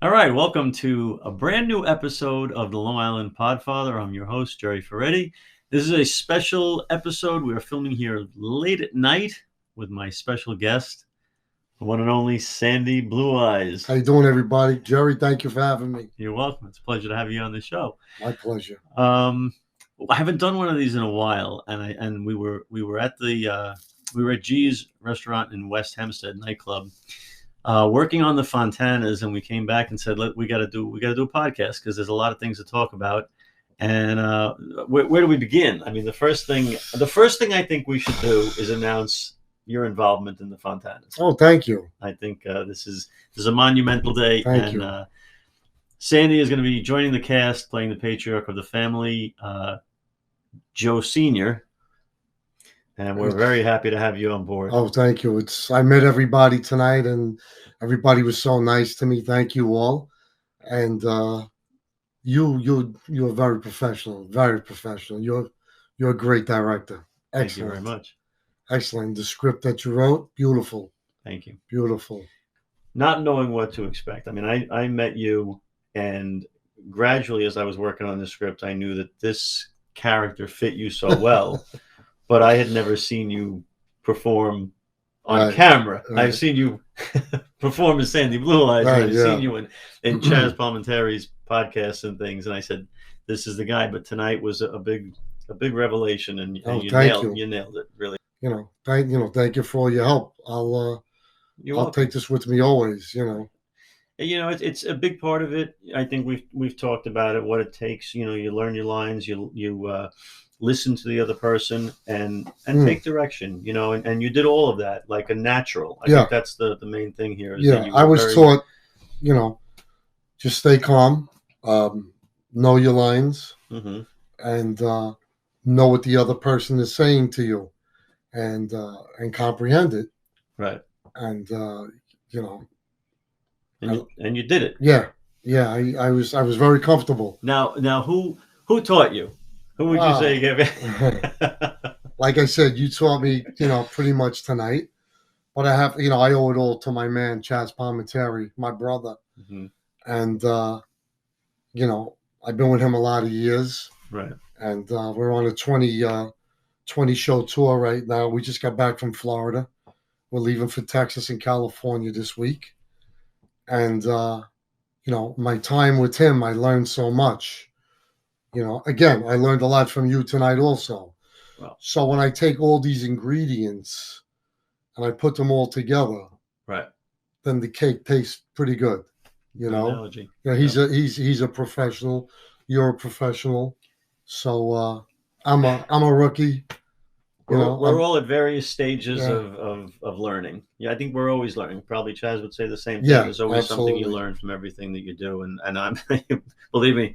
All right, welcome to a brand new episode of the Long Island Podfather. I'm your host, Gerry Ferretti. This is a special episode. We are filming here late at night with my special guest, the one and only Sandy Blue Eyes. How you doing, everybody? Gerry, thank you for having me. You're welcome. It's a pleasure to have you on the show. My pleasure. I haven't done one of these in a while, and we were at G's restaurant in West Hempstead nightclub. Working on the Fontanas, and we came back and said, we got to do a podcast because there's a lot of things to talk about. And where do we begin? I mean, the first thing I think we should do is announce your involvement in the Fontanas. Oh, thank you. I think this is a monumental day. Thank you. Sandy is going to be joining the cast, playing the patriarch of the family, Joe Sr., and we're very happy to have you on board. Oh, thank you. I met everybody tonight, and everybody was so nice to me. Thank you all. And you're very professional. Very professional. You're a great director. Excellent. Thank you very much. Excellent. The script that you wrote, beautiful. Thank you. Beautiful. Not knowing what to expect. I mean, I met you, and gradually, as I was working on the script, I knew that this character fit you so well. But I had never seen you perform on camera. Right. I've seen you perform as Sandy Blue Eyes. Right, I've seen you in Chazz Palminteri's podcasts and things. And I said, this is the guy. But tonight was a big revelation, and you nailed it, really. Thank you for all your help. I'll take this with me always. It's a big part of it. I think we've talked about it. What it takes. You learn your lines. You listen to the other person and take direction, and you did all of that like a natural. I think that's the main thing here. I was taught, just stay calm, know your lines, and know what the other person is saying to you, and comprehend it. Right. And and you did it. Yeah. I was very comfortable. Now who taught you? Who would you say gave it? Like I said, you taught me, pretty much tonight. But I have, I owe it all to my man, Chazz Palminteri, my brother. And, I've been with him a lot of years. Right. And we're on a 20 show tour right now. We just got back from Florida. We're leaving for Texas and California this week. And, my time with him, I learned so much. Again, I learned a lot from you tonight also. Wow. So when I take all these ingredients and I put them all together, right, then the cake tastes pretty good. Analogy. Yeah, he's a professional. You're a professional. So I'm a rookie. We're all at various stages of learning. Yeah, I think we're always learning. Probably Chazz would say the same thing. Yeah, there's always absolutely. something you learn from everything that you do, and I'm believe me.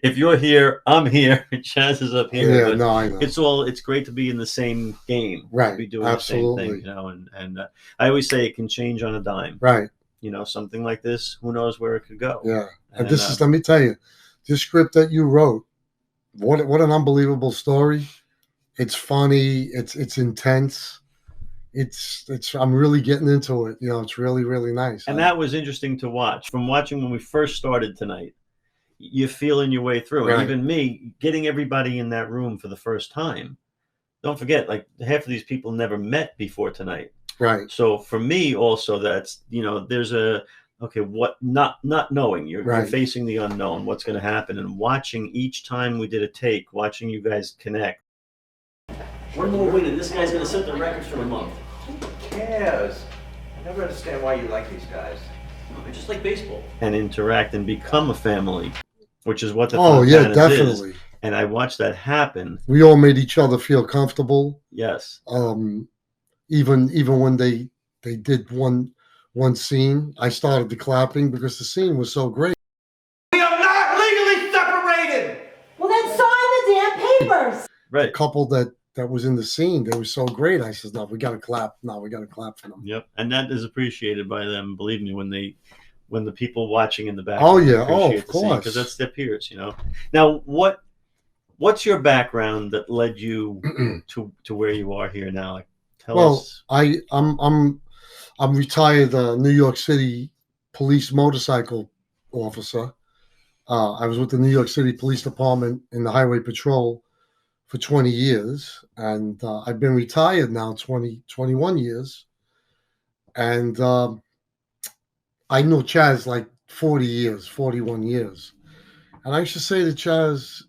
If you're here, I'm here. Chazz is up here. Yeah, no, I know. It's great to be in the same game. Right. To be doing absolutely. the same thing, and I always say it can change on a dime. Right. Something like this, who knows where it could go. Yeah. And this is, let me tell you, this script that you wrote, what an unbelievable story. It's funny. It's intense. It's I'm really getting into it. It's really, really nice. And that was interesting to watch. From watching when we first started tonight, you're feeling your way through. Right. And even me, getting everybody in that room for the first time. Don't forget, like half of these people never met before tonight. Right. So for me also, that's, there's what not knowing. You're facing the unknown, what's going to happen, and watching each time we did a take, watching you guys connect. One more win and this guy's going to set the records for a month. Who cares? I never understand why you like these guys. I just like baseball. And interact and become a family, which is what the Fontanas definitely is. And I watched that happen. We all made each other feel comfortable. Yes. Even when they did one scene, I started the clapping because the scene was so great. We are not legally separated. Well, then sign the damn papers. Right. The couple that was in the scene, they were so great. I said, no, we got to clap. No, we got to clap for them. Yep. And that is appreciated by them. Believe me, when the people watching in the back. Oh yeah. Oh, of course. Because that's their peers, Now, what's your background that led you to where you are here now? Like, tell us. I'm retired New York City police motorcycle officer. I was with the New York City Police Department in the Highway Patrol for 20 years, and I've been retired now 21 years. And I know Chazz like 40 years, 41 years. And I used to say to Chazz,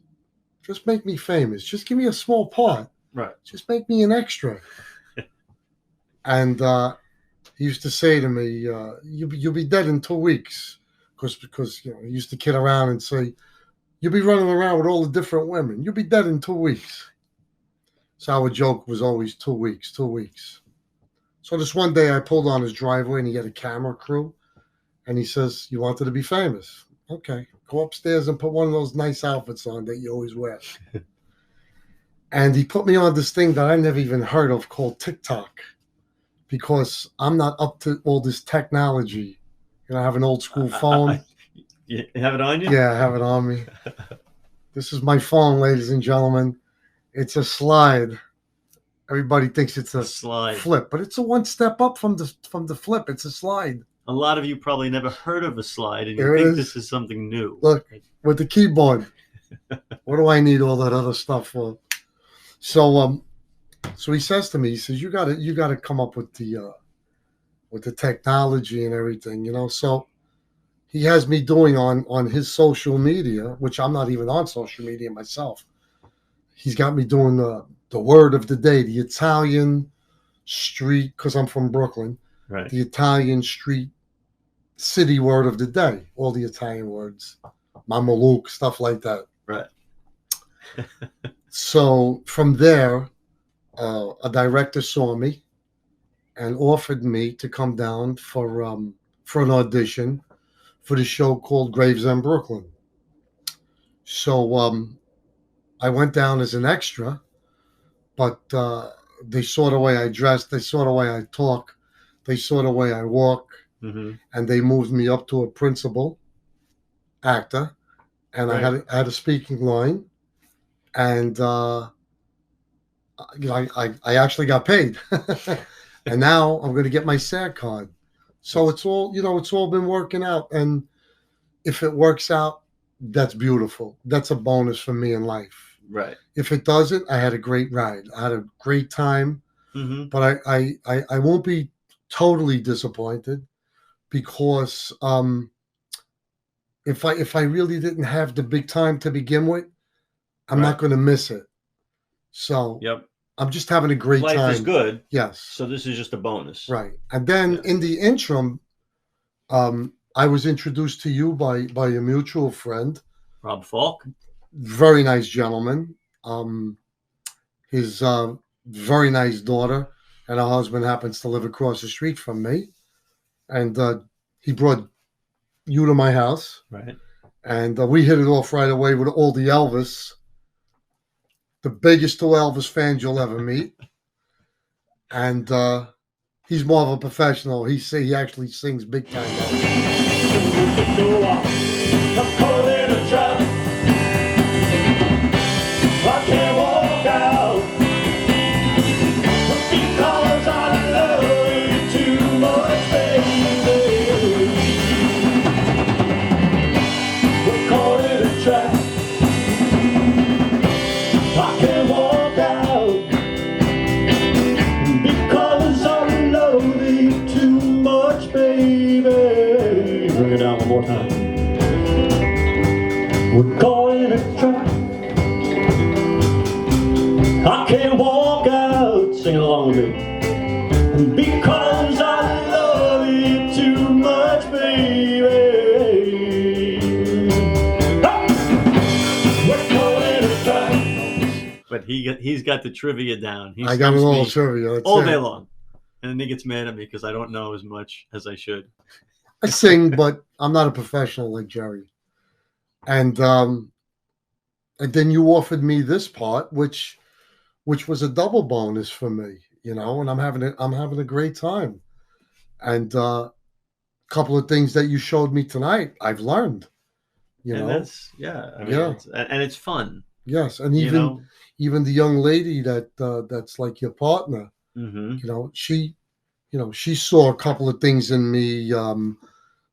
just make me famous. Just give me a small part. Right. Just make me an extra. And he used to say to me, you'll be dead in 2 weeks. Because he used to kid around and say, you'll be running around with all the different women. You'll be dead in 2 weeks. So our joke was always 2 weeks, 2 weeks. So this one day I pulled on his driveway and he had a camera crew. And he says, you wanted to be famous. Okay, go upstairs and put one of those nice outfits on that you always wear. And he put me on this thing that I never even heard of called TikTok, because I'm not up to all this technology. I have an old school phone. You have it on you? Yeah, I have it on me. This is my phone, ladies and gentlemen. It's a slide. Everybody thinks it's a slide flip, but it's a one step up from the flip. It's a slide. A lot of you probably never heard of a slide, and you think this is something new. Look, with the keyboard. What do I need all that other stuff for? So he says to me, he says, you gotta come up with the technology and everything, So he has me doing on his social media, which I'm not even on social media myself. He's got me doing the word of the day, the Italian street, because I'm from Brooklyn. Right. The Italian street city word of the day, all the Italian words, Mamaluk, stuff like that. Right. So from there, a director saw me and offered me to come down for an audition for the show called Gravesend Brooklyn. So I went down as an extra, but they saw the way I dressed, they saw the way I talk, they saw the way I walk, and they moved me up to a principal actor, and right. I had a speaking line, and I actually got paid, and now I'm going to get my SAG card. So it's all been working out, and if it works out, that's beautiful. That's a bonus for me in life. Right. If it doesn't, I had a great ride. I had a great time, but I won't be totally disappointed, because if I really didn't have the big time to begin with, I'm not going to miss it. So I'm just having a great time. Life is good. Yes. So this is just a bonus. Right. And then in the interim, I was introduced to you by a mutual friend, Rob Falk. Very nice gentleman. His very nice daughter and her husband happens to live across the street from me. And he brought you to my house. Right. And we hit it off right away with all the Elvis. The biggest two Elvis fans you'll ever meet. And he's more of a professional. He actually sings big time. I can't walk out because I love you too much, baby. We're caught in a trap. I can't walk out because I love you too much, baby. Bring it down one more time. We're caught in a trap. I can't walk out, sing along with me, because I love you too much, baby. We're caught in a trap. But he's got the trivia down. I got a little trivia all day long, and then he gets mad at me because I don't know as much as I should. I sing, but I'm not a professional like Gerry. And then you offered me this part, which was a double bonus for me, and I'm having a great time. And a couple of things that you showed me tonight, I've learned. And that's and it's fun. Yes, and even the young lady that's like your partner, she saw a couple of things in me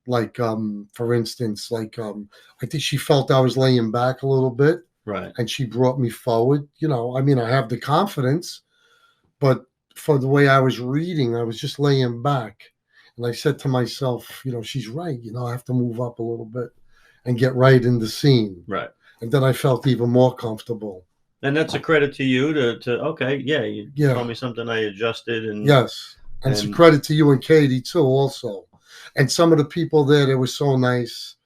Like, for instance, like, I think she felt I was laying back a little bit, Right. and she brought me forward. I mean, I have the confidence, but for the way I was reading, I was just laying back. And I said to myself, she's right. I have to move up a little bit and get right in the scene. Right. And then I felt even more comfortable. And that's a credit to you to okay, yeah, you Yeah. told me something, I adjusted, and Yes. And it's a credit to you and Katie too, also. And some of the people there, they were so nice.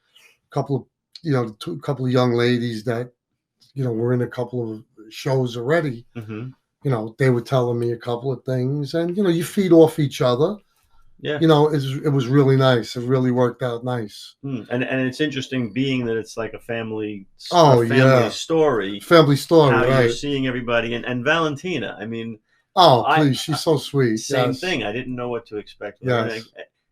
A couple of young ladies that, were in a couple of shows already. Mhm. They were telling me a couple of things, and you feed off each other. Yeah. It was really nice. It really worked out nice. And it's interesting, being that it's like a family yeah. story. Family story, how right? you're seeing everybody, and Valentina. I mean, please, she's so sweet. Same yes. thing. I didn't know what to expect. Yes.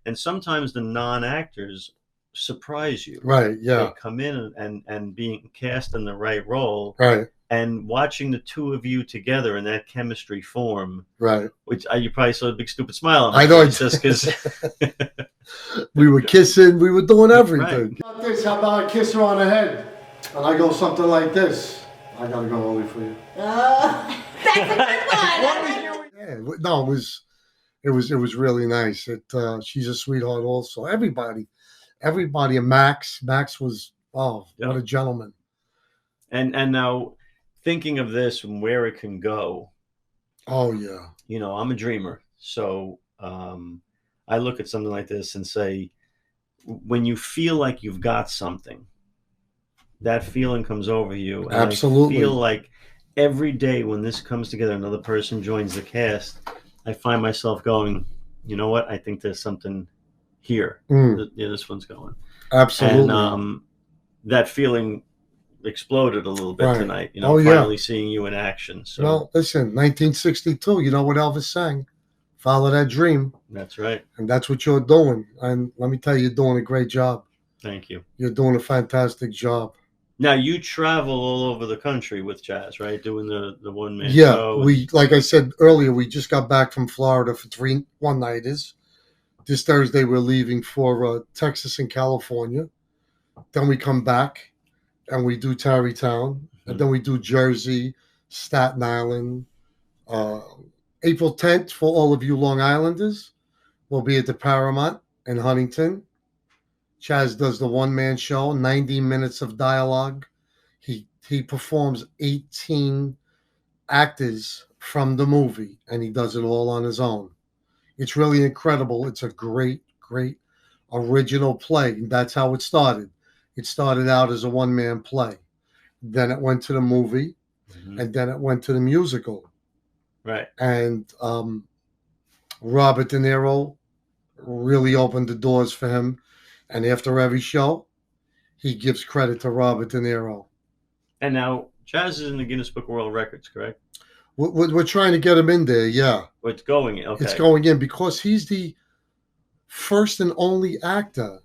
And sometimes the non-actors surprise you. Right. Yeah. They come in and being cast in the right role. Right. And watching the two of you together in that chemistry form, right? Which you probably saw a big stupid smile on my I know, face, just because we were kissing, we were doing everything. Right. How about I kiss her on the head, and I go something like this. I gotta go early for you. That's a good one. Yeah, no, it was really nice. She's a sweetheart also. Everybody, and Max was what a gentleman. And now, thinking of this and where it can go. Oh yeah. I'm a dreamer, so I look at something like this and say, when you feel like you've got something, that feeling comes over you. And absolutely. I feel like every day when this comes together, another person joins the cast, I find myself going, you know what? I think there's something here. Yeah, this one's going. Absolutely. And that feeling exploded a little bit tonight. Finally seeing you in action. So, well, listen, 1962. You know what Elvis sang? Follow that dream. That's right. And that's what you're doing. And let me tell you, you're doing a great job. Thank you. You're doing a fantastic job. Now, you travel all over the country with Chazz, right? Doing the one-man show. Yeah, we, like I said earlier, we just got back from Florida for 3 one-nighters. This Thursday, we're leaving for Texas and California. Then we come back and we do Tarrytown. And then we do Jersey, Staten Island. April 10th, for all of you Long Islanders, we'll be at the Paramount in Huntington. Chazz does the one-man show, 90 minutes of dialogue. He performs 18 actors from the movie, and he does it all on his own. It's really incredible. It's a great, great original play. That's how it started. It started out as a one-man play. Then it went to the movie, and then it went to the musical. Right. And Robert De Niro really opened the doors for him. And after every show, he gives credit to Robert De Niro. And now Chazz is in the Guinness Book of World Records, correct? We're trying to get him in there, yeah. Oh, it's going in, okay. It's going in because he's the first and only actor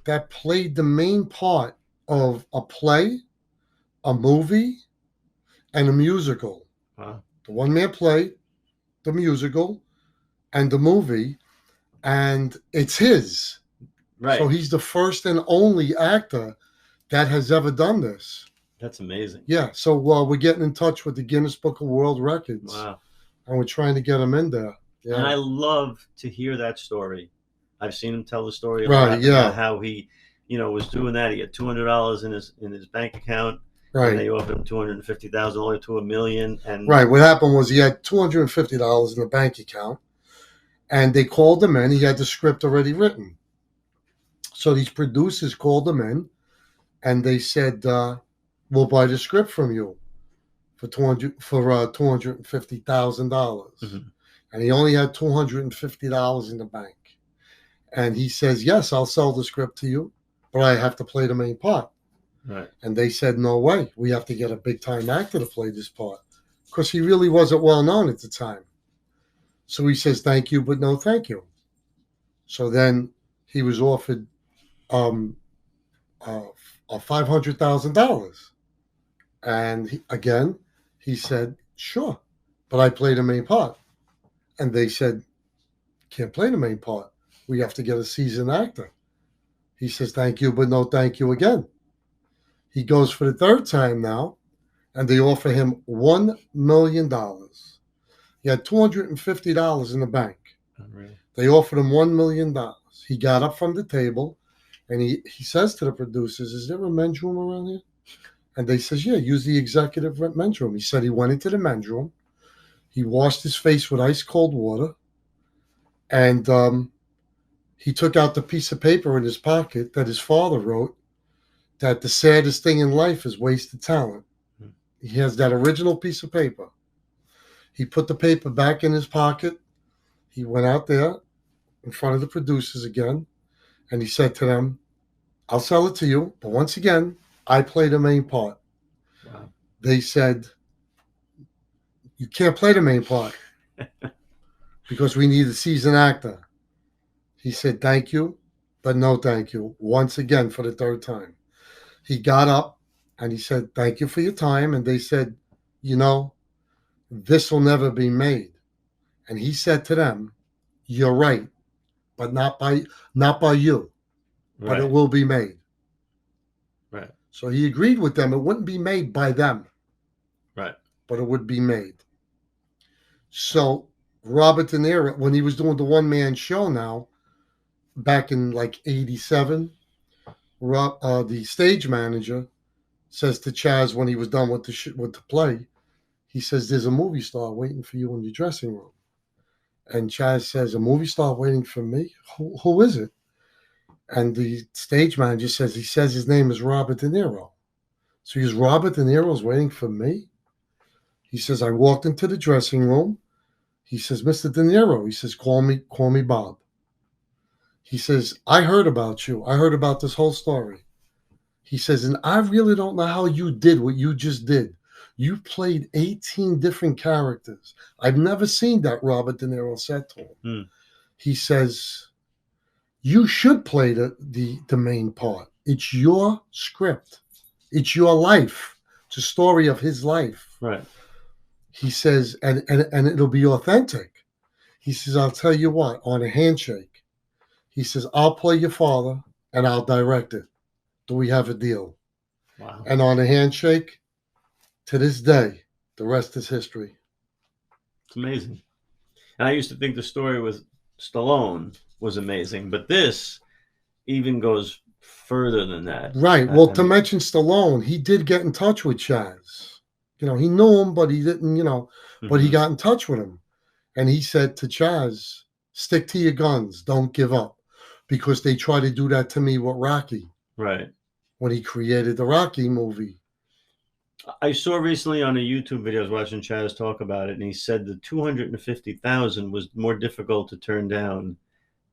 that played the main part of a play, a movie, and a musical. Wow. The one-man play, the musical, and the movie, and it's his. Right. So he's the first and only actor that has ever done this. That's amazing. Yeah. So we're getting in touch with the Guinness Book of World Records. Wow. And we're trying to get him in there. Yeah. And I love to hear that story. I've seen him tell the story about how he, was doing that. He had $200 in his bank account. Right. And they offered him $250,000 all to $1 million. And right. What happened was he had $250 in the bank account, and they called him in. He had the script already written. So these producers called him in, and they said, "We'll buy the script from you for $250,000." Mm-hmm. And he only had $250 in the bank. And he says, "Yes, I'll sell the script to you, but I have to play the main part." Right. And they said, "No way. We have to get a big-time actor to play this part," because he really wasn't well known at the time. So he says, "Thank you, but no thank you." So then he was offered $500,000. And he said, "Sure, but I play the main part." And they said, "Can't play the main part. We have to get a seasoned actor." He says, thank you, but no thank you again. He goes for the third time now, and they offer him $1 million. He had $250 in the bank. Unreal. They offered him $1 million. He got up from the table, and he says to the producers, is there a men's room around here? And they says, yeah, use the executive men's room. He said he went into the men's room. He washed his face with ice cold water, and he took out the piece of paper in his pocket that his father wrote that the saddest thing in life is wasted talent. He has that original piece of paper. He put the paper back in his pocket. He went out there in front of the producers again, and he said to them, I'll sell it to you, but once again, I play the main part. Wow. They said, you can't play the main part because we need a seasoned actor. He said, thank you, but no thank you, once again for the third time. He got up and he said, thank you for your time. And they said, you know, this will never be made. And he said to them, you're right, but not by you, but it will be made. Right. So he agreed with them. It wouldn't be made by them. Right. But it would be made. So Robert De Niro, when he was doing the one-man show now, back in like 87, the stage manager says to Chazz when he was done with the play, he says, there's a movie star waiting for you in your dressing room. And Chazz says, a movie star waiting for me? Who is it? And the stage manager says, he says his name is Robert De Niro. So he's Robert De Niro's waiting for me? He says, I walked into the dressing room. He says, Mr. De Niro. He says, call me Bob. He says, I heard about you. I heard about this whole story. He says, and I really don't know how you did what you just did. You played 18 different characters. I've never seen that, Robert De Niro said to him. He says, you should play the main part. It's your script. It's your life. It's a story of his life. Right. He says, and it'll be authentic. He says, I'll tell you what, on a handshake, he says, I'll play your father and I'll direct it. Do we have a deal? Wow. And on a handshake, to this day, the rest is history. It's amazing. And I used to think the story with Stallone was amazing, but this even goes further than that. Right. Well, to mention Stallone, he did get in touch with Chazz. You know, he knew him, but he didn't, but he got in touch with him. And he said to Chazz, stick to your guns. Don't give up. Because they tried to do that to me with Rocky. Right. When he created the Rocky movie. I saw recently on a YouTube video, I was watching Chazz talk about it, and he said the 250,000 was more difficult to turn down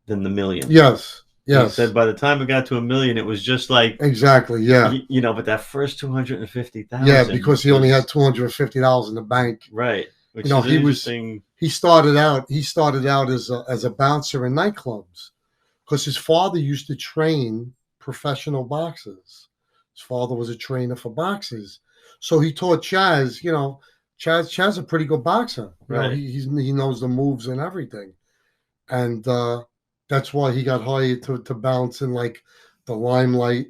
than the million. Yes. Yes. He said by the time it got to $1 million, it was just like exactly, yeah. But that first 250,000. Yeah, because he only had $250 in the bank. Right. Which he started out as a bouncer in nightclubs because his father used to train professional boxers. His father was a trainer for boxers. So he taught Chazz, Chazz a pretty good boxer. Right. He knows the moves and everything. And that's why he got hired to bounce in like the Limelight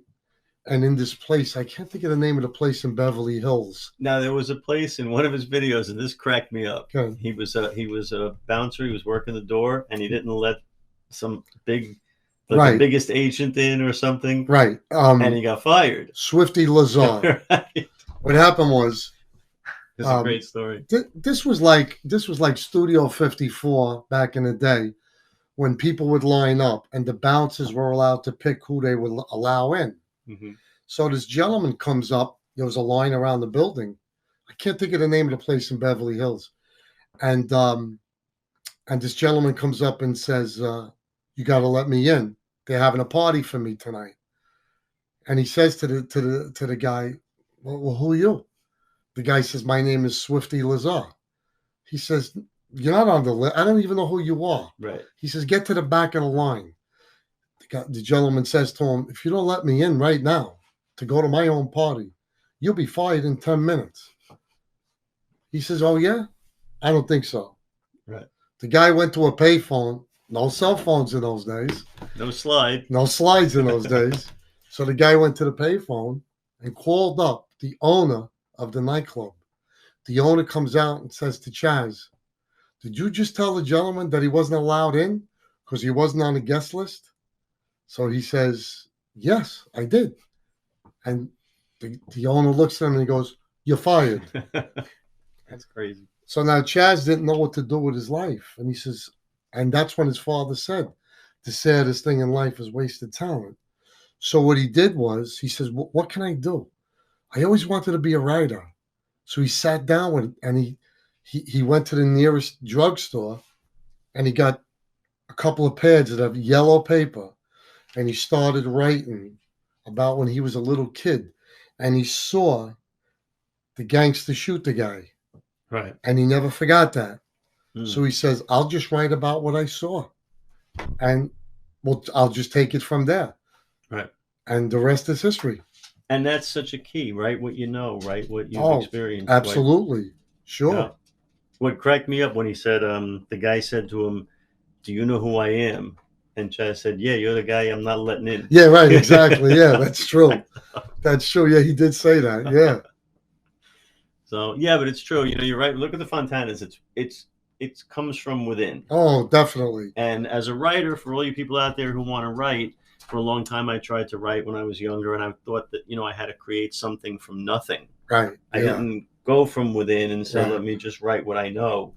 and in this place. I can't think of the name of the place in Beverly Hills. Now there was a place in one of his videos, and this cracked me up. Okay. He was a bouncer. He was working the door, and he didn't let some big, the biggest agent in or something. Right. And he got fired. Swifty Lazar. Right. What happened was. It's a great story. This was like Studio 54 back in the day, when people would line up and the bouncers were allowed to pick who they would allow in. Mm-hmm. So this gentleman comes up. There was a line around the building. I can't think of the name of the place in Beverly Hills. And this gentleman comes up and says, you got to let me in. They're having a party for me tonight. And he says to the guy, well, who are you? The guy says, my name is Swifty Lazar. He says, you're not on the list. I don't even know who you are. Right. He says, get to the back of the line. The gentleman says to him, if you don't let me in right now to go to my own party, you'll be fired in 10 minutes. He says, oh, yeah? I don't think so. Right. The guy went to a payphone, No cell phones in those days. No slide. No slides in those days. So the guy went to the payphone and called up the owner of the nightclub. The owner comes out and says to Chazz, "Did you just tell the gentleman that he wasn't allowed in because he wasn't on the guest list?" So he says, "Yes, I did." And the owner looks at him and he goes, "You're fired." That's crazy. So now Chazz didn't know what to do with his life. And he says, and that's when his father said, the saddest thing in life is wasted talent. So what he did was, he says, "What can I do? I always wanted to be a writer." So he sat down with, and he went to the nearest drugstore and he got a couple of pads of yellow paper and he started writing about when he was a little kid and he saw the gangster shoot the guy. Right. And he never forgot that. Mm. So he says, "I'll just write about what I saw. And well, I'll just take it from there." Right. And the rest is history. And that's such a key, right? What you know, right? What you've Oh, experienced. Absolutely. Sure. Yeah. What cracked me up when he said, the guy said to him, "Do you know who I am?" And Chazz said, "Yeah, you're the guy I'm not letting in." Yeah, right. Exactly. Yeah, that's true. That's true. Yeah, he did say that. Yeah. So yeah, but it's true. You know, you're right. Look at the Fontanas. It comes from within. Oh, definitely. And as a writer, for all you people out there who want to write, for a long time I tried to write when I was younger, and I thought that, you know, I had to create something from nothing. Right. I Yeah. didn't go from within and say, Right. "Let me just write what I know."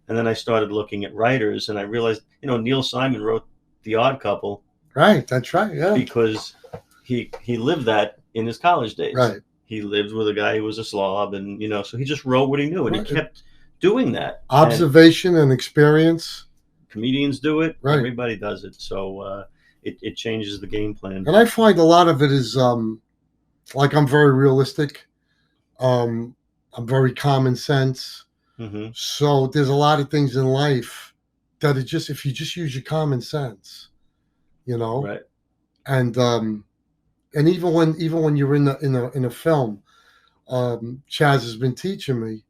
And then I started looking at writers, and I realized, you know, Neil Simon wrote The Odd Couple Right. That's right. Yeah. because he lived that in his college days. Right. He lived with a guy who was a slob, and, you know, so he just wrote what he knew, and Right. he kept doing that. And Observation and experience. comedians do it. Right. Everybody does it. So it changes the game plan. And I find a lot of it is like I'm very realistic. I'm very common sense. Hmm. So there's a lot of things in life that it just, if you just use your common sense, you know, Right. and even when you're in a film, Chazz has been teaching me,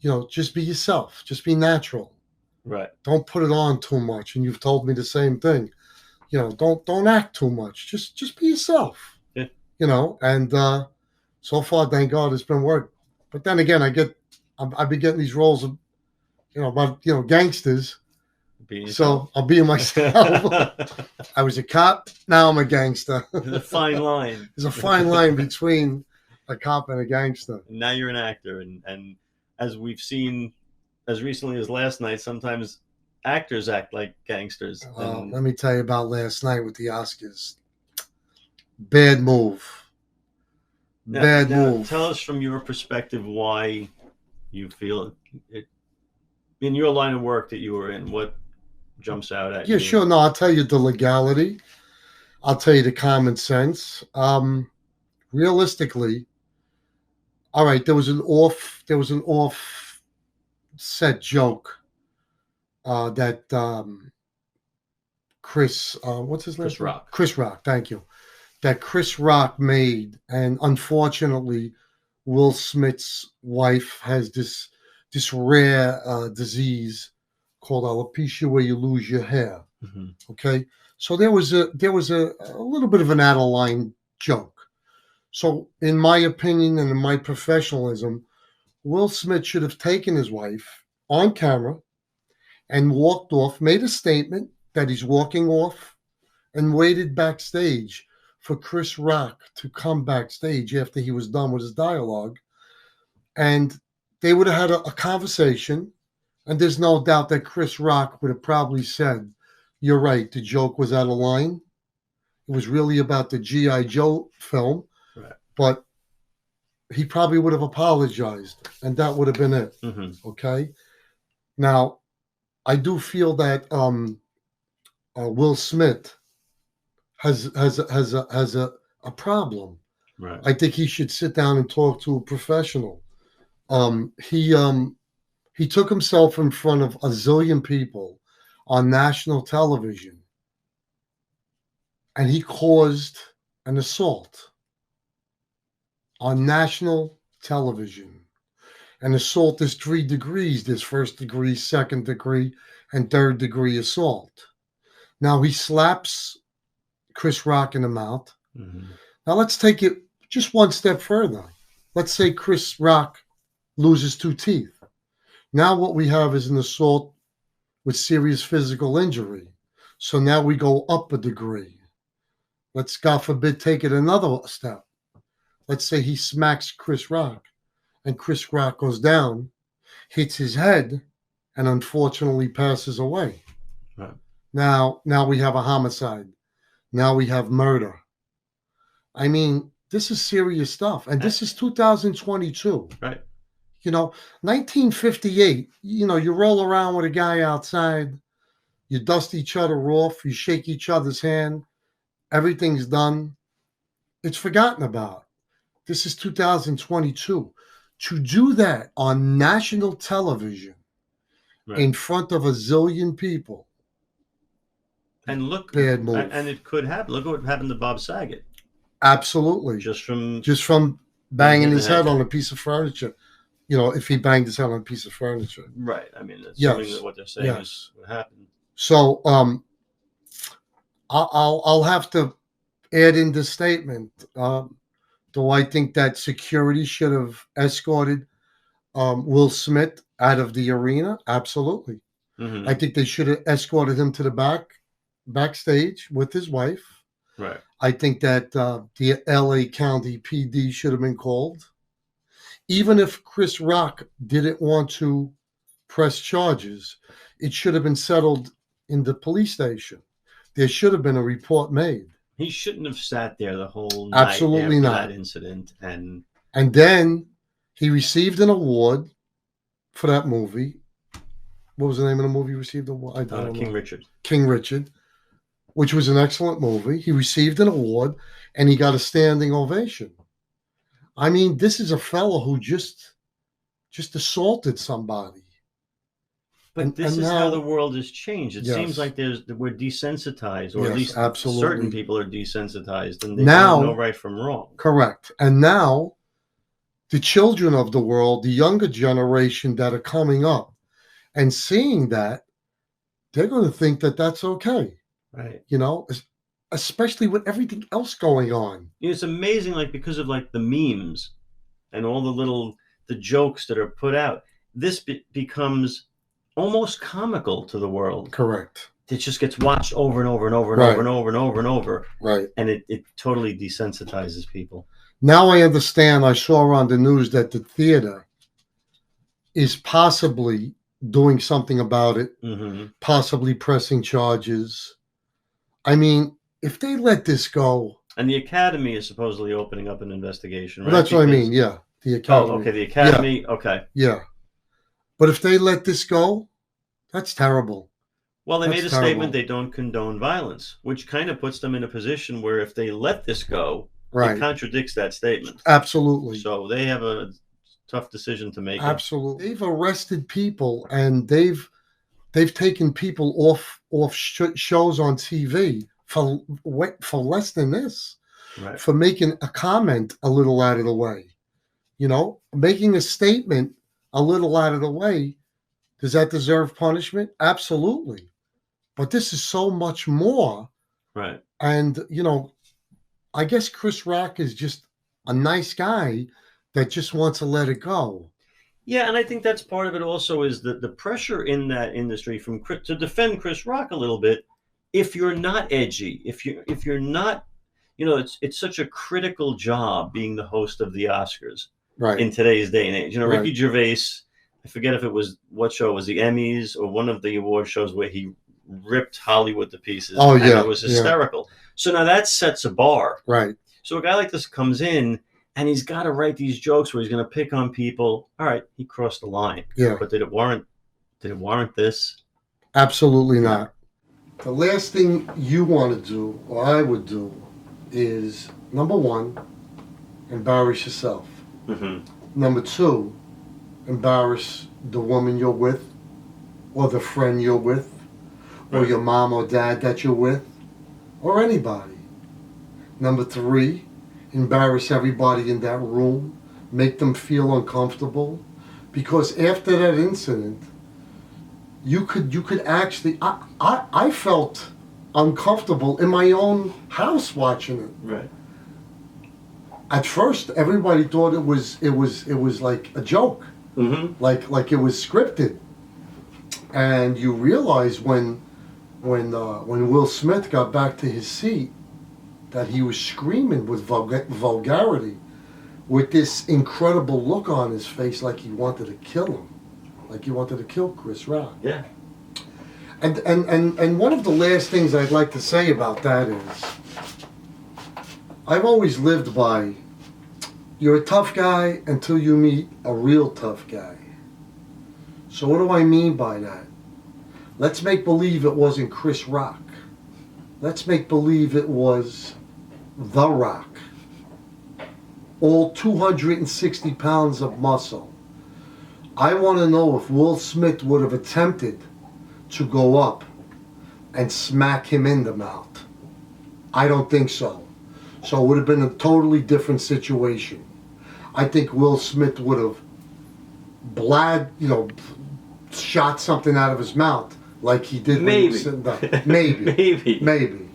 you know, just be yourself, just be natural. Right. Don't put it on too much. And you've told me the same thing. You know, don't act too much. Just be yourself. Yeah. You know, and so far, thank God, it's been working. But then again, I've been getting these roles of, you know, about, you know, gangsters. Being So I'll be myself. I was a cop. Now I'm a gangster. There's a fine line. There's a fine line between a cop and a gangster. Now you're an actor, and as we've seen as recently as last night, sometimes actors act like gangsters. And Let me tell you about last night with the Oscars. Bad move. Bad move. Tell us from your perspective why you feel it in your line of work that you were in. What jumps out at you? Yeah, sure. No, I'll tell you the legality. I'll tell you the common sense. Realistically, all right, there was an offset joke that Chris, what's his name? Chris Rock. Chris Rock, thank you. That Chris Rock made, and unfortunately, Will Smith's wife has this rare disease called alopecia, where you lose your hair. Mm-hmm. Okay, so there was a little bit of an out of line joke. So, in my opinion and in my professionalism, Will Smith should have taken his wife on camera and walked off, made a statement that he's walking off, and waited backstage for Chris Rock to come backstage after he was done with his dialogue. And they would have had a conversation. And there's no doubt that Chris Rock would have probably said, "You're right, the joke was out of line. It was really about the G.I. Joe film." Right. But he probably would have apologized, and that would have been it. Mm-hmm. Okay. Now, I do feel that Will Smith has a problem. Right. I think he should sit down and talk to a professional. He took himself in front of a zillion people on national television, and he caused an assault on national television. An assault is 3 degrees. There's first degree, second degree, and third degree assault. Now he slaps Chris Rock in the mouth. Mhm. Now let's take it just one step further. Let's say Chris Rock loses 2 teeth. Now what we have is an assault with serious physical injury. So now we go up a degree. Let's, God forbid, take it another step. Let's say he smacks Chris Rock and Chris Rock goes down, hits his head, and unfortunately passes away. Right. Now we have a homicide. Now we have murder. I mean, this is serious stuff. And this is 2022. Right. 1958, you roll around with a guy outside, you dust each other off, you shake each other's hand, everything's done. It's forgotten about. This is 2022. To do that on national television in front of a zillion people. And look, bad move. And it could happen. Look what happened to Bob Saget. Absolutely. Just from banging his head on a piece of furniture. If he banged his head on a piece of furniture. Right. I mean, assuming that what they're saying is what happened. So I'll have to add in this statement. Do I think that security should have escorted Will Smith out of the arena? Absolutely. Mm-hmm. I think they should have escorted him to the backstage with his wife. Right. I think that the LA County PD should have been called. Even if Chris Rock didn't want to press charges, it should have been settled in the police station. There should have been a report made. He shouldn't have sat there the whole night Absolutely after not. that incident. And then he received an award for that movie. What was the name of the movie he received? King Richard. King Richard, which was an excellent movie. He received an award, and he got a standing ovation. I mean, this is a fellow who just assaulted somebody. But this is now how the world has changed. It seems like we're desensitized, or at least certain people are desensitized, and they don't know right from wrong. Correct. And now the children of the world, the younger generation that are coming up and seeing that, they're going to think that that's okay. Right. Especially with everything else going on. It's amazing, because of the memes and all the jokes that are put out. This becomes almost comical to the world. Correct. It just gets watched over and over and over and over and over and over and over. Right. And it totally desensitizes people. Now I understand. I saw on the news that the theater is possibly doing something about it, possibly pressing charges. I mean, if they let this go. And the Academy is supposedly opening up an investigation, right? Well, that's what I mean, yeah. The Academy. Oh, okay, the Academy, yeah. Okay. Yeah. But if they let this go, that's terrible. Well, they made a statement they don't condone violence, which kind of puts them in a position where if they let this go, it contradicts that statement. Absolutely. So they have a tough decision to make. Absolutely. They've arrested people, and they've taken people off shows on TV for less than this, right? For making a comment a little out of the way, making a statement a little out of the way. Does that deserve punishment? Absolutely. But this is so much more, right? And I guess Chris Rock is just a nice guy that just wants to let it go. Yeah, and I think that's part of it also is the pressure in that industry to defend Chris Rock a little bit. If you're not edgy, if you're not, it's such a critical job being the host of the Oscars in today's day and age. Ricky Gervais, I forget if it was what show it was, the Emmys or one of the award shows where he ripped Hollywood to pieces. Oh yeah, and it was hysterical. Yeah. So now that sets a bar. Right. So a guy like this comes in. And he's got to write these jokes where he's going to pick on people. All right, he crossed the line. Yeah. But did it warrant this? Absolutely not. The last thing you want to do, or I would do, is number one, embarrass yourself. Mm-hmm. Number two, embarrass the woman you're with, or the friend you're with, or your mom or dad that you're with, or anybody. Number three, embarrass everybody in that room, make them feel uncomfortable, because after that incident, you could actually. I felt uncomfortable in my own house watching it. Right. At first, everybody thought it was like a joke, like it was scripted. And you realize when Will Smith got back to his seat, that he was screaming with vulgarity, with this incredible look on his face, like he wanted to kill him, like he wanted to kill Chris Rock. Yeah. And one of the last things I'd like to say about that is, I've always lived by, you're a tough guy until you meet a real tough guy. So what do I mean by that? Let's make believe it wasn't Chris Rock. Let's make believe it was The Rock. All 260 pounds of muscle. I want to know if Will Smith would have attempted to go up and smack him in the mouth. I don't think so. So it would have been a totally different situation. I think Will Smith would have shot something out of his mouth like he did when he was sitting down. Maybe.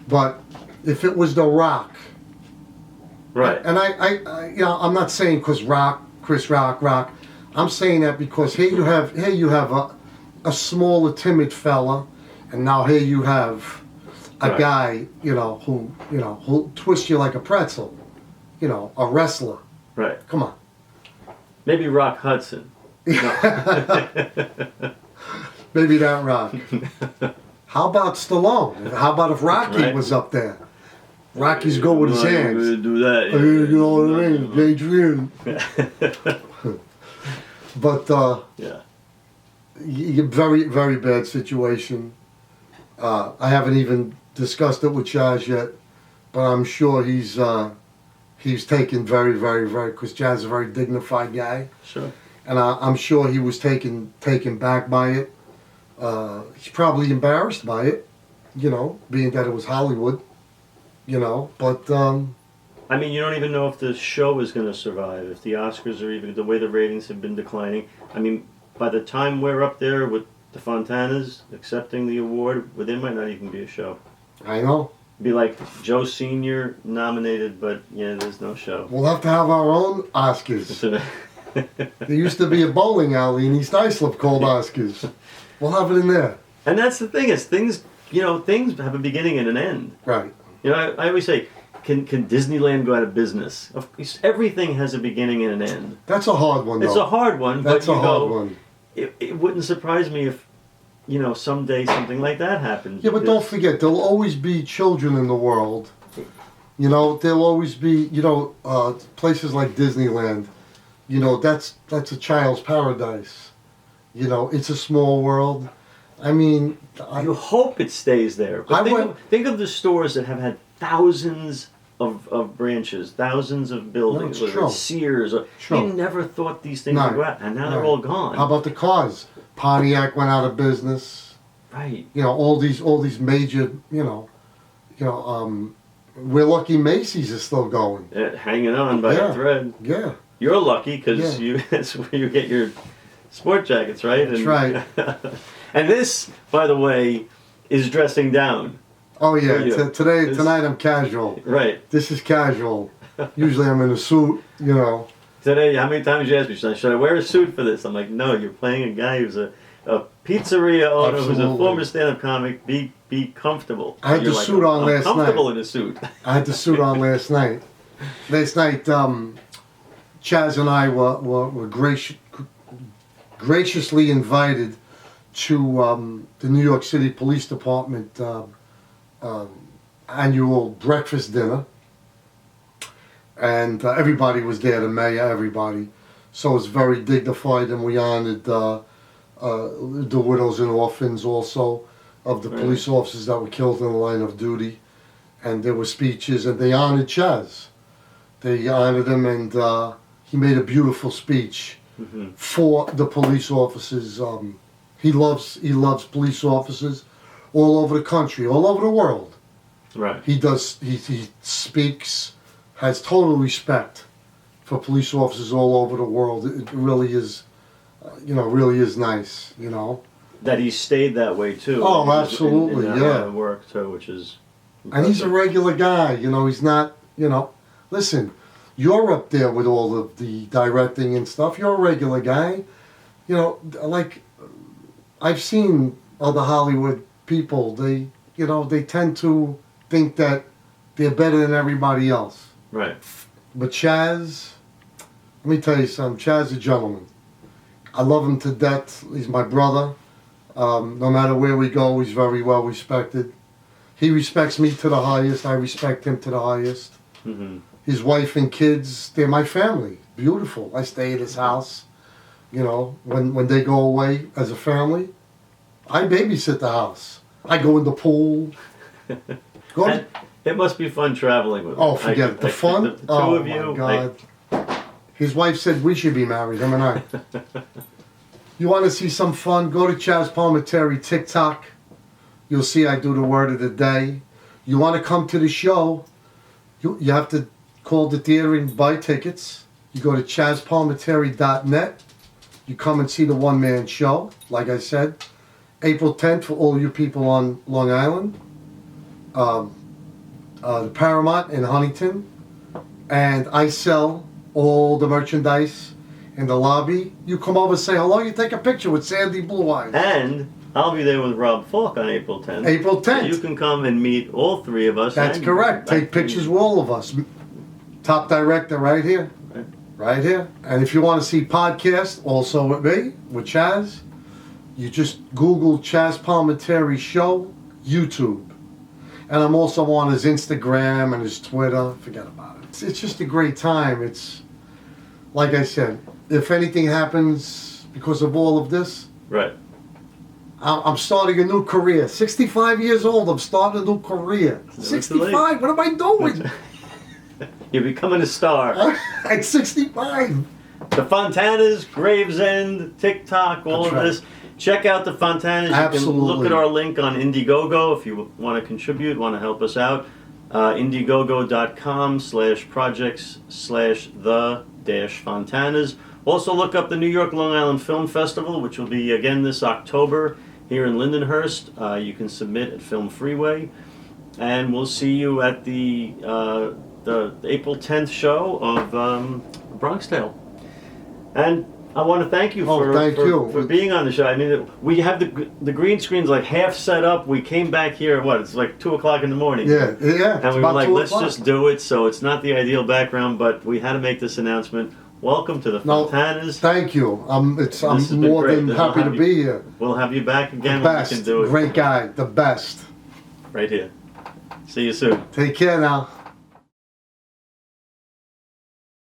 But if it was The Rock, right? And I I'm not saying because Chris Rock. I'm saying that because here you have a smaller, timid fella, and now here you have a guy, who'll twist you like a pretzel, a wrestler. Right. Come on. Maybe Rock Hudson. No. Maybe that Rock. How about Stallone? How about if Rocky was up there? Rocky's go with his hands. Do that. You know what I mean? Adrian. But very, very bad situation. I haven't even discussed it with Chazz yet, but I'm sure he's taken very, very, very, because Chazz is a very dignified guy. Sure. And I'm sure he was taken back by it. He's probably embarrassed by it, being that it was Hollywood, but... I mean, you don't even know if the show is going to survive, if the Oscars are even, the way the ratings have been declining. I mean, by the time we're up there with the Fontanas accepting the award, well, there might not even be a show. I know. Be like Joe Sr. nominated, but there's no show. We'll have to have our own Oscars. There used to be a bowling alley in East Islip called Oscars. We'll have it in there. And that's the thing, is things have a beginning and an end. Right. I always say, can Disneyland go out of business? Everything has a beginning and an end. That's a hard one, though. It's a hard one, That's a hard one. It wouldn't surprise me if, someday something like that happens. Yeah, but don't forget, there'll always be children in the world. There'll always be, places like Disneyland. That's a child's paradise. It's a small world. I mean... you hope it stays there. But think of the stores that have had thousands of branches, thousands of buildings, whether it's Sears. You never thought these things would go out, and now they're all gone. How about the cars? Pontiac went out of business. Right. All these major, we're lucky Macy's is still going. Hanging on by a thread. Yeah. You're lucky because that's where you get your sport jackets, right? That's right. And this, by the way, is dressing down. Oh yeah, tonight I'm casual. Right. This is casual. Usually I'm in a suit, Today, how many times you asked me, should I wear a suit for this? I'm like, no, you're playing a guy who's a pizzeria owner, who's a former stand-up comic. Be comfortable. I had the suit on last night. Comfortable in a suit. I had the suit on last night. Last night, Chazz and I were graciously invited to the New York City Police Department annual breakfast dinner, and everybody was there, the mayor, everybody. So it's very dignified, and we honored the widows and orphans also of the police officers that were killed in the line of duty. And there were speeches, and they honored Chazz. They honored him, and he made a beautiful speech for the police officers. He loves police officers all over the country, all over the world. Right. He speaks, has total respect for police officers all over the world. It really is, really is nice, that he stayed that way too. Oh, in absolutely, that yeah. line of work too, which is. And he's a impressive. regular guy, you know, he's not, you know, listen, you're up there with all of the directing and stuff. You're a regular guy. You know, like, I've seen other Hollywood people, they, you know, they tend to think that they're better than everybody else. Right. But Chazz, let me tell you something, Chazz is a gentleman. I love him to death. He's my brother. No matter where we go, he's very well respected. He respects me to the highest. I respect him to the highest. Mm-hmm. His wife and kids, they're my family. Beautiful. I stay at his house. You know, when they go away as a family, I babysit the house. I go in the pool. Go to, It must be fun traveling with him. oh, forget it. The fun? The two Oh, of you. my God. His wife said we should be married, him and I. You want to see some fun? Go to Chazz Palminteri TikTok. You'll see I do the word of the day. You want to come to the show, you have to call the theater and buy tickets. You go to chazzpalminteri.net. You come and see the one-man show, like I said. April 10th for all you people on Long Island. The Paramount in Huntington. And I sell all the merchandise in the lobby. You come over and say hello. You take a picture with Sandy Blue Eyes. And I'll be there with Rob Falk on April 10th. April 10th. So you can come and meet all three of us. That's correct. Take pictures with all of us. Top director right here. Right. Right here. And if you want to see podcast, also with me, with Chazz, you just Google Chazz Palminteri Show, YouTube. And I'm also on his Instagram and his Twitter. Forget about it. It's just a great time. It's, like I said, if anything happens because of all of this, Right. I'm starting a new career. 65 years old, I'm starting a new career. Never too 65, what am I doing? You're becoming a star. At 65. The Fontanas, Gravesend, TikTok, all That's of right. this. Check out the Fontanas. You can look Absolutely. at our link on Indiegogo if you want to contribute, want to help us out. Indiegogo.com/projects/the-Fontanas. Also look up the New York Long Island Film Festival, which will be again this October here in Lindenhurst. You can submit at Film Freeway. And we'll see you at the April 10th show of Bronx Tale. And I want to thank you for being on the show. I mean, we have the green screens like half set up. We came back here at it's like 2 o'clock in the morning. Yeah. And we were like, let's just do it. So it's not the ideal background, but we had to make this announcement. Welcome to the Fontanas. Thank you. I'm more great. than happy to be here. We'll have you back again The when best. we can do it. Great guy. The best. Right here. See you soon. Take care now.